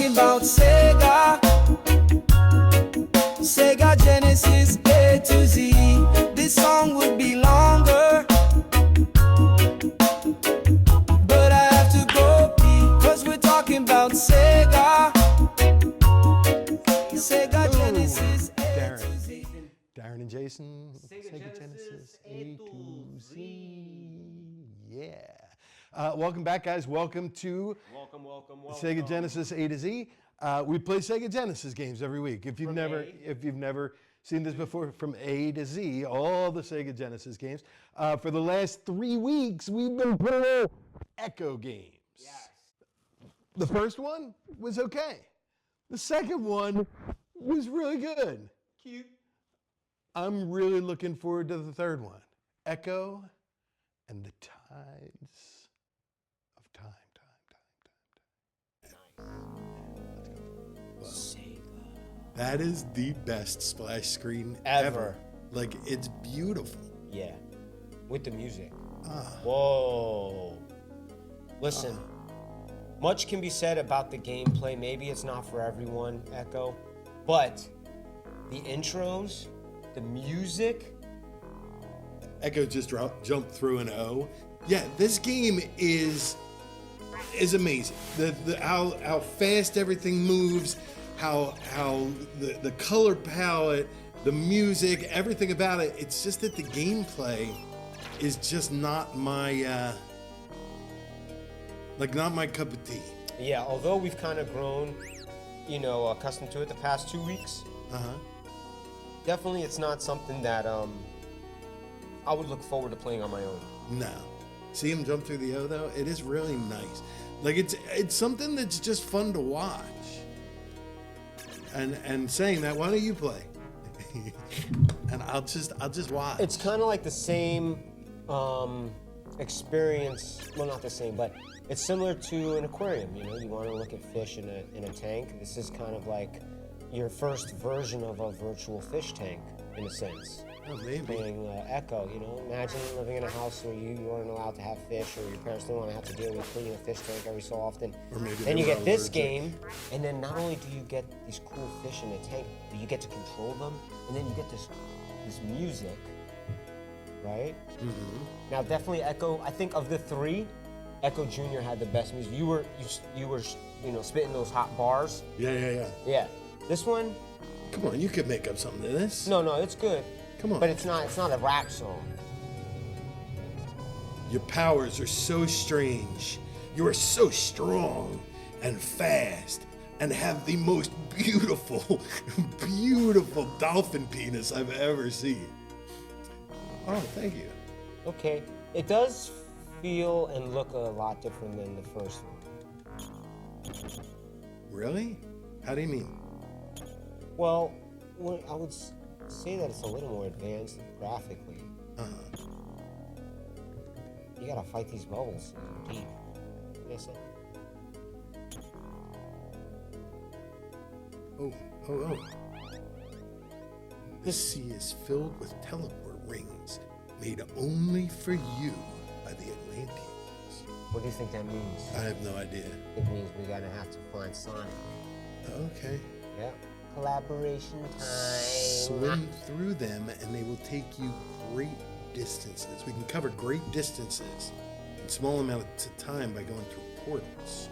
talking about SEGA. SEGA Genesis A to Z. This song would be longer, but I have to go because we're talking about SEGA. SEGA Genesis A to Z. Darin and Jason, SEGA Genesis A to Z. Yeah. Welcome back, guys. Welcome to SEGA Genesis A to Z. We play SEGA Genesis games every week. If you've never seen this before, from A to Z, all the SEGA Genesis games. For the last 3 weeks, we've been playing Ecco games. Yes. The first one was okay. The second one was really good. Cute. I'm really looking forward to the third one. Ecco and the Tides of Time. Nice. That is the best splash screen ever. Like, it's beautiful. Yeah. With the music. Whoa. Listen, much can be said about the gameplay. Maybe it's not for everyone, Ecco, but the intros, the music. Ecco just jumped through an O. Yeah, this game is amazing. How fast everything moves, how the color palette, the music, everything about it. It's just that the gameplay is just not my not my cup of tea. Yeah, although we've kind of grown, accustomed to it the past 2 weeks. Definitely, it's not something that I would look forward to playing on my own. No. See him jump through the O though? It is really nice. Like, it's something that's just fun to watch. And saying that, why don't you play? And I'll just watch. It's kind of like the same experience. Well, not the same, but it's similar to an aquarium. You want to look at fish in a tank. This is kind of like your first version of a virtual fish tank, in a sense. Oh, maybe. Playing Ecco, imagine living in a house where you weren't allowed to have fish, or your parents didn't want to have to deal with cleaning a fish tank every so often. Or maybe then you get this game, and then not only do you get these cool fish in a tank, but you get to control them, and then you get this music, right? Mm-hmm. Now, definitely Ecco. I think of the three, Ecco Jr. had the best music. You were spitting those hot bars. Yeah. Yeah. This one. Come on, you could make up something to this. No, it's good. Come on. But it's not a rap song. Your powers are so strange. You are so strong and fast and have the most beautiful, beautiful dolphin penis I've ever seen. Oh, thank you. Okay. It does feel and look a lot different than the first one. Really? How do you mean? Well, I would say that it's a little more advanced graphically. You gotta fight these bubbles deep. Yes, sir. Oh. The sea is filled with teleport rings made only for you by the Atlanteans. What do you think that means? I have no idea. It means we're gonna have to find Sonic. Okay. Yeah. Collaboration time. Swim through them and they will take you great distances. We can cover great distances in small amount of time by going through portals.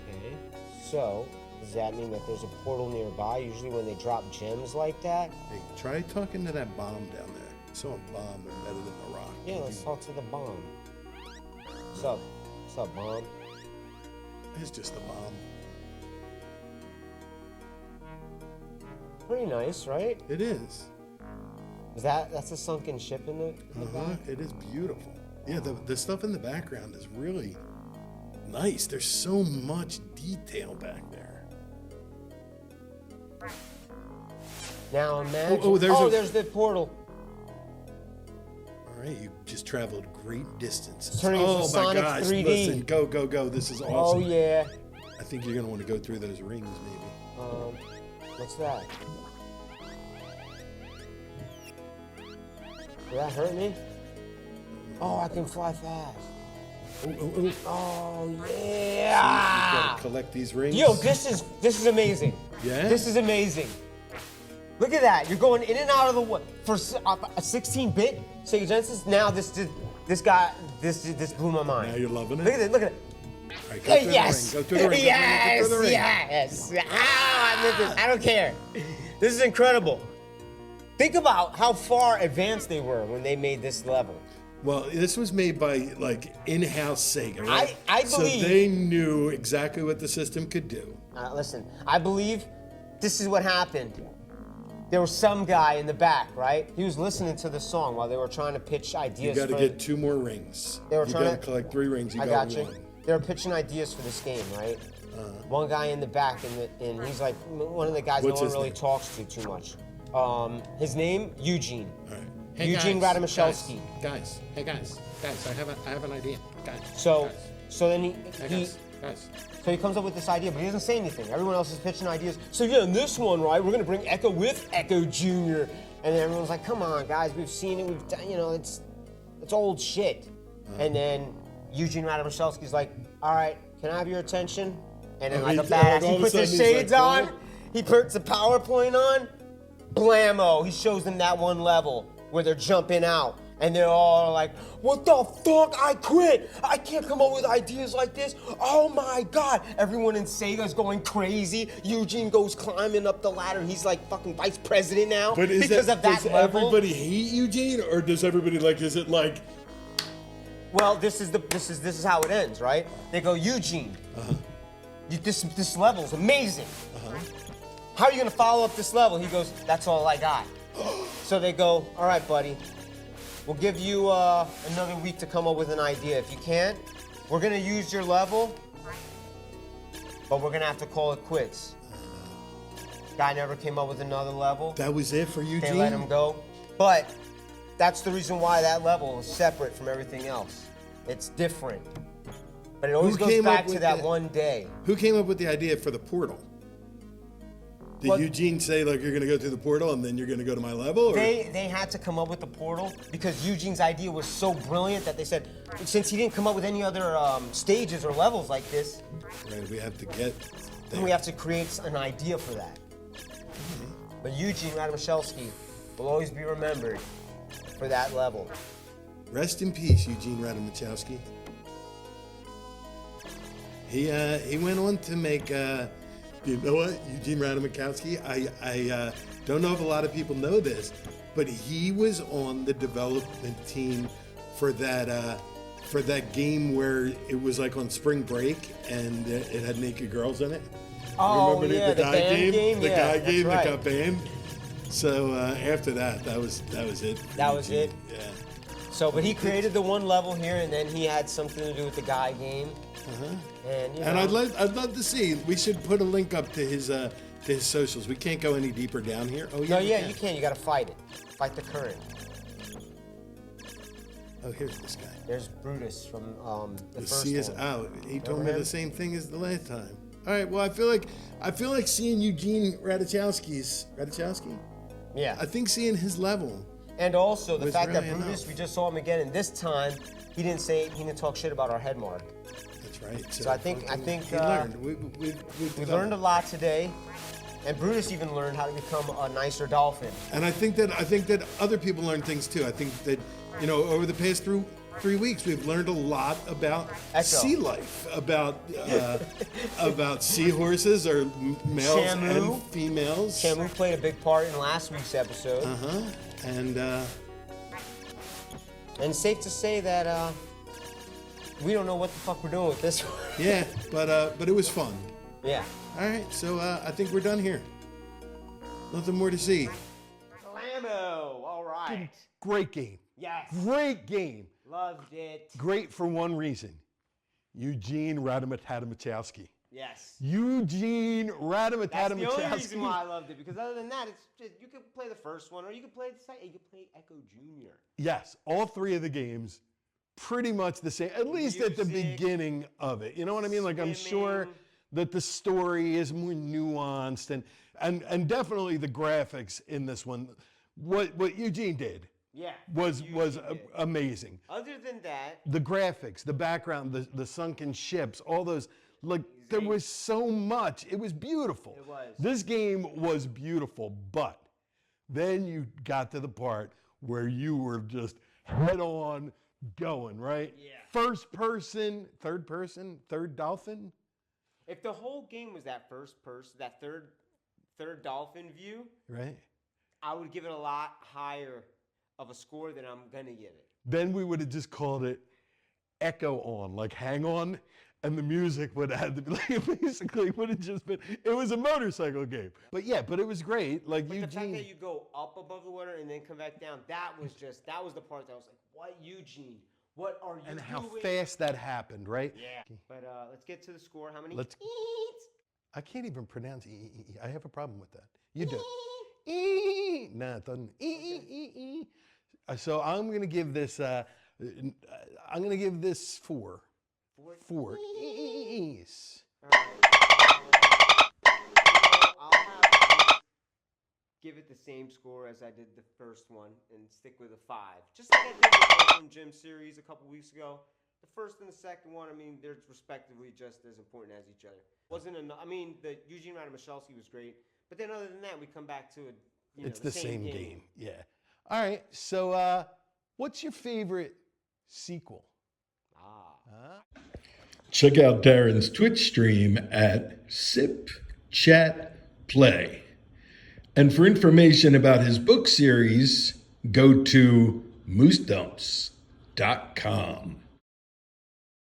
Okay. So, does that mean that there's a portal nearby? Usually when they drop gems like that? Hey, try talking to that bomb down there. I saw a bomb embedded in the rock. Yeah, let's talk to the bomb. What's up? What's up, bomb? It's just a bomb. Pretty nice, right? It is. That's a sunken ship in the back? It is beautiful. Yeah, the stuff in the background is really nice. There's so much detail back there. Now imagine. There's the portal. All right, you just traveled great distances. Turning into my Sonic gosh! 3D. Listen, go! This is awesome. Oh yeah. I think you're gonna want to go through those rings, maybe. What's that? Did that hurt me? Oh, I can fly fast. Oh You yeah. gotta collect these rings. Yo, this is amazing. Yeah? This is amazing. Look at that. You're going in and out of the for a 16-bit Sega Genesis. Now this blew my mind. Now you're loving it? Look at it. Look at it. All right, go through Yes. the ring. Go through the ring. Yes. Go through the ring. Yes. I don't care. This is incredible. Think about how far advanced they were when they made this level. Well, this was made by like in-house Sega, right? I so believe- they knew exactly what the system could do. Listen, I believe this is what happened. There was some guy in the back, right? He was listening to the song while they were trying to pitch ideas. You got to for get 2 more rings. They were You trying got to to collect 3 rings. You I got got you. 1. They were pitching ideas for this game, right? One guy in the back, and he's like one of the guys What's no his one really name? talks to too much. His name Eugene. All right. Eugen Radichenkos. Guys, I have an idea. Guys. So then guys. so he comes up with this idea, but he doesn't say anything. Everyone else is pitching ideas. So yeah, in this one, right, we're gonna bring Ecco with Ecco Jr. And then everyone's like, come on, guys, we've seen it, we've done, it's old shit. And then Eugen Radichenkos like, all right, can I have your attention? And then like a badass, all he of a puts his sudden he's shades like, on, he puts the PowerPoint on, blammo, he shows them that one level where they're jumping out. And they're all like, what the fuck? I quit. I can't come up with ideas like this. Oh my God. Everyone in Sega's going crazy. Eugene goes climbing up the ladder. He's like fucking vice president now But is because it, of that does level. everybody hate Eugene, or does everybody like? Is it like? Well, this is how it ends, right? They go, Eugene, this level's amazing. How are you gonna follow up this level? He goes, that's all I got. So they go, all right, buddy. We'll give you another week to come up with an idea. If you can't, we're gonna use your level, but we're gonna have to call it quits. Guy never came up with another level. That was it for Eugene. They let him go. But that's the reason why that level is separate from everything else. It's different. But it always Who goes came up back to with that the- one day. Who came up with the idea for the portal? Did Well- Eugene say like you're gonna go through the portal and then you're gonna go to my level? Or? They had to come up with the portal because Eugene's idea was so brilliant that they said, since he didn't come up with any other stages or levels like this, Right, we have to get. then we have to create an idea for that. But Eugen Radichenkos will always be remembered for that level. Rest in peace, Eugen Radichenkos. He went on to make. You know what, Eugen Radichenkos? I don't know if a lot of people know this, but he was on the development team for that game where it was like on spring break and it had naked girls in it. Oh, Remember yeah, the guy band game? The Yeah, guy that's game right. that got banned. So after that was it. for That was Eugene. it? Yeah. So, but he created the one level here, and then he had something to do with the guy game. And, you And know, I'd love to see. We should put a link up to his socials. We can't go any deeper down here. Oh yeah. No, we yeah, can. you can. You got to fight it. Fight the current. Oh, here's this guy. There's Brutus from the The first C is one. out. He told Remember me him? the same thing as the last time. All right. Well, I feel like seeing Eugen Radichenkos. Yeah. I think seeing his level. And also the was fact that really Brutus, enough. we just saw him again, and this time he didn't talk shit about our head mark. That's right. So I think he learned. We We learned a lot today, and Brutus even learned how to become a nicer dolphin. And I think that other people learn things too. I think that over the past 3 weeks we've learned a lot about Echo. sea life, about seahorses or males Shamu. and females. Shamu played a big part in last week's episode, And and it's safe to say that we don't know what the fuck we're doing with this one. yeah, but it was fun. Yeah. All right, so I think we're done here. Nothing more to see. Blammo! All right. Great game. Yes. Great game. Loved it. Great for one reason. Eugen Radichenkos. Yes. Eugene Radichenkos. That's the only reason why I loved it, because other than that, it's just, you could play the first one, or you could play the second. You could play Ecco Jr. Yes, all 3 of the games pretty much the same, at least at the Music, beginning of it. You know what I mean? Like I'm sure swimming. that the story is more nuanced and definitely the graphics in this one. What Eugene did was did. amazing. Other than that, The graphics, the background, the sunken ships, all those, like, there was so much. It was beautiful. It was. This game was beautiful, but then you got to the part where you were just head on going, right? Yeah. First person, third dolphin. if the whole game was that first person, that third dolphin view, Right? I would give it a lot higher of a score than I'm gonna give it. Then we would have just called it Echo On, like hang on, and the music would have to be like, basically would have just been, it was a motorcycle game. But yeah, but it was great. Like But the fact Eugene. that you go up above the water and then come back down, that was the part that I was like, what, Eugene? What are you And doing? how fast that happened, right? Yeah. But let's get to the score. How many? Let's- I can't even pronounce E. I have a problem with that. You do. E. Nah, it doesn't. E. So I'm gonna give this. I'm gonna give this 4. 4 E's. All right. I'll have to give it the same score as I did the first one and stick with a 5. Just like I did with the Open Gym series a couple weeks ago. The first and the second one, I mean, they're respectively just as important as each other. Wasn't enough. I mean, the Eugen Radichenkos was great, but then other than that, we come back to It's the same game. Yeah. All right. So, what's your favorite sequel? Check out Darin's Twitch stream at Sip Chat Play. And for information about his book series, go to moosedumps.com.